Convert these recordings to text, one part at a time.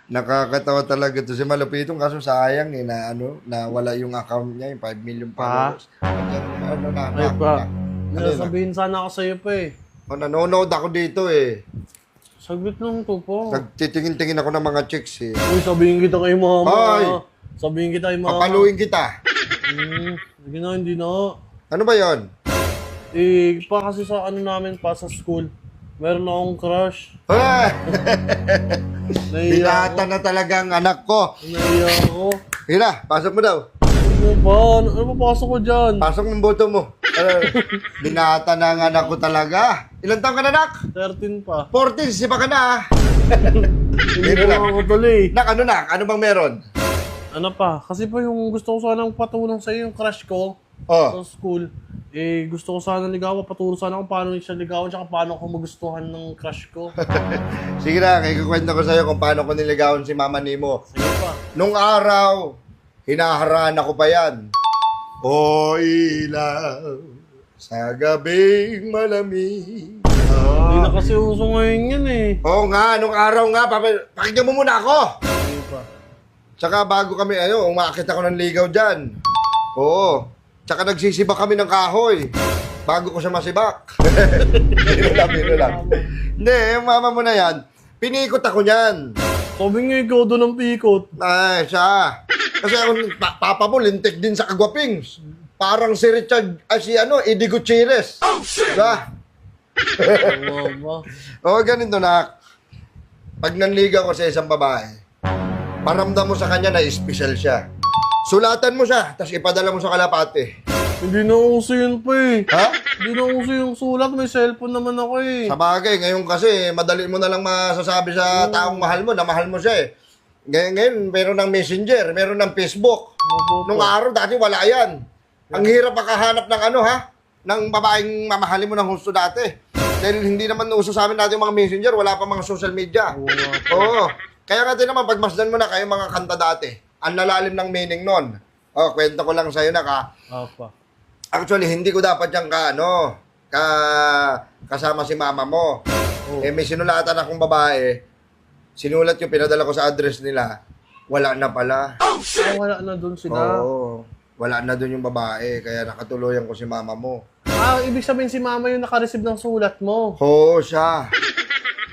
Nakakatawa talaga to si Malupitong kaso sayang eh na ano, na wala yung account niya, yung 5 million followers. Ano na, Ay pa. Ano na? Sabihin sana ako sa'yo pa eh. Nanonood ako dito eh. Saglit lang to po. Nagtitingin-tingin ako ng mga chicks eh. Uy, sabihin kita kay mama. Hoy! Sabihin kita kay mama. Papaluin kita. Sige na, hindi na. Ano ba yon? Eh, pa kasi sa ano namin pa sa school. Meron akong crush. Ah! Naiya Binata na talagang anak ko. Naiya ako. Hira, pasok mo daw. Ano ba? Ano papasok ko dyan? Pasok ng boto mo. Binata na ang anak ko talaga. Ilan taong ka na, nak? 13 pa. 14, sipa ka na ah. Hindi Biro ko lang. ako tuloy. Nak, ano nak? Ano bang meron? Ano pa? Kasi pa yung gusto ko sanang patulong sa'yo yung crush ko Oh, sa school. Eh, gusto ko sana ligawan. Paturo sana kung paano siya ligawan tsaka paano ko magustuhan ng crush ko. sige na, ikukwento ko sa'yo kung paano ko niligawan si Mama Nimo. Sige pa. Nung araw, hinaharana ko pa yan. O ilaw, sa gabing malamig. Hindi na kasi uso ngayon yan eh. Oo nga, nung araw nga, pakinggan mo muna ako. Sige pa. Tsaka bago kami, umakit ako ng ligaw dyan. Oo. Tsaka nagsisibak kami ng kahoy. Bago ko siya masibak. Biro lang. Hindi, yung mama mo na yan, pinikot ako niyan. Sabi nga ikaw doon ang pikot. Ay, siya. Kasi ako, papa mo, lintik din sa kagwapings. Parang si Richard, Eddie Gutierrez. Oh, shit! Diba? Mama. Oo, ganito na. Pag nanligaw ko sa isang babae, paramdam mo sa kanya na special siya. Sulatan mo siya, tapos ipadala mo sa kalapate. Hindi na uso yun pa eh. Ha? Hindi na uso yung sulat. May cellphone naman ako eh. Sa bagay, ngayon kasi, madali mo na lang masasabi sa taong mahal mo na mahal mo siya eh. Ngayon, meron ng messenger, meron ng Facebook. Nung araw, dati wala yan. Ang hirap makahanap ng ng babaeng mamahalin mo ng husto dati. Dahil hindi naman uso sa amin dati yung mga messenger, wala pa mga social media. Oo. Kaya nga din naman, pagmasdan mo na kayo mga kanta dati. Ang lalalim ng meaning nun. Kwento ko lang sa'yo na Apa. actually, hindi ko dapat yung kasama si mama mo. Oh. Eh, may sinulatan akong babae. Sinulat yung pinadala ko sa address nila. Wala na pala. Ah, wala na doon sila. Oo. Wala na doon yung babae. Kaya nakatuluyan ko si mama mo. Ah, ibig sabihin si mama yung naka-receive ng sulat mo. Oo, siya.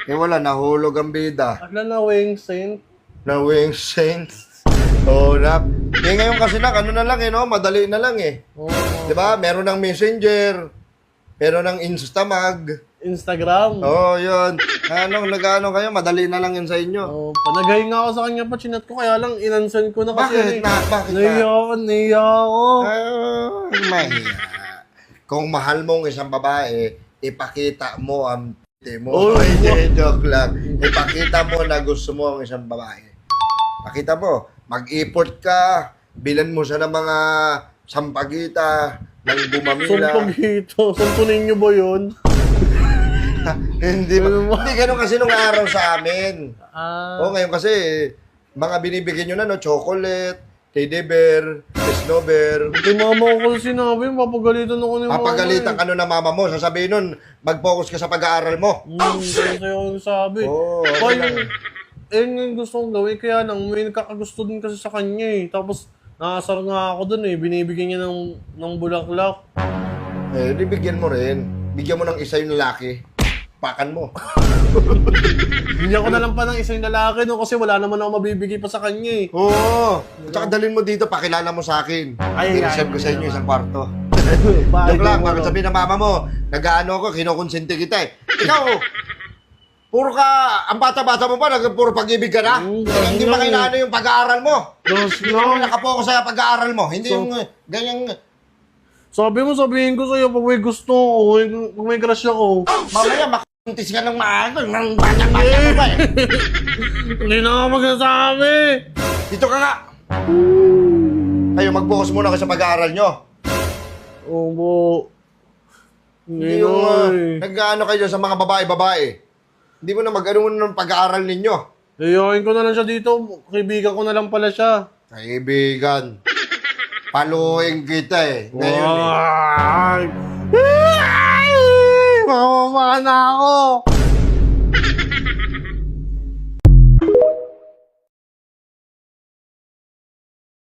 Eh, wala. Nahulog ang bida. Akla na Wing Saint. Na wing saints. Oo, nap. Eh, ngayon kasi ano na lang no? Madali na lang eh. Oh, Diba? Meron ng messenger. Meron ng Instamag. Instagram. Oo, yun. Nag-ano kayo? Madali na lang yun sa inyo. Oh, panagay nga ako sa kanya pa, chinat ko, kaya lang inansan ko na kasi. Bakit Naiya ako. Mahiya. Kung mahal mo ang isang babae, ipakita mo ang titi mo. Oh, Hindi, joke lang. Ipakita mo na gusto mo ang isang babae. Pakita mo, mag-import ka, bilan mo siya ng mga sampagita, ng bumamila. Sumpagito. Sumpunin niyo ba yun? Hindi ganun kasi nung araw sa amin. Ah. Ngayon kasi, mga binibigyan nyo na, chocolate, teddy bear, snowbear. Kay mama ko kasi sinabi, papagalitan ako ni mama. Papagalitan ka nun na mama mo, sasabihin nun, mag-focus ka sa pag-aaral mo. Kasi ako sabi. Okay Kaya lang. yung gusto kong gawin, kaya lang may nagkakagusto din kasi sa kanya eh. Tapos, nakasar nga ako dun eh, binibigyan niya ng bulaklak. Di bigyan mo rin. Bigyan mo ng isa yung lalaki. Pakan mo. Bigyan ko na lang pa ng isa yung lalaki no, kasi wala naman ako mabibigay pa sa kanya eh. Oo. Tsaka dalhin mo dito, pakilala mo sa akin. Ay, I-reserve ko sa inyo isang kwarto. Bakit Joke lang, mo, bakit no? sabihin ng mama mo, nag-ano ko, kinukonsente kita eh. Ikaw, puro ka, ang bata-bata mo pa, puro pag-ibig ka na. Hindi pa kailangan yung pag-aaral mo. Dos Hindi mo nakapokus sa pag-aaral mo. Hindi yung ganyang... Sabihin ko sa'yo, pag may gusto ko, pag may crush ako. Mamaya, makuntis ka ng maaga, ng bata-bata mo pa eh. Hindi na ako magsasabi. Dito ka nga. Kayo, mag-focus muna kayo sa pag-aaral nyo. Opo. Hindi yung nag-ano kayo sa mga babae-babae. Hindi mo na mag-ano ng pag-aaral ninyo. Iyakin ko na lang siya dito. Kaibigan ko na lang pala siya. Kaibigan. Paluin kita eh. Ngayon eh. Ay! Mamama na ako!